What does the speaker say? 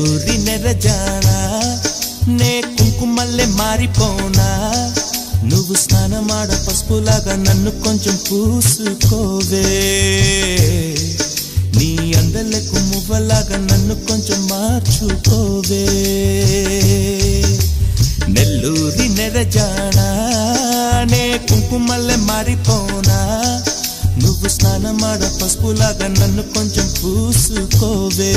నెల్లూరి నెరజానా నే కుంకుమల్లె మారిపోనా నువ్వు స్నానమాడ పసుపులాగా నన్ను కొంచెం పూసుకోవే నీ అందలకు మువ్వలాగా నన్ను కొంచెం మార్చుకోవే నెల్లూరి నెరజానా నే కుంకుమల్లె మారిపోనా నువ్వు స్నానమాడ పసుపులాగా నన్ను కొంచెం పూసుకోవే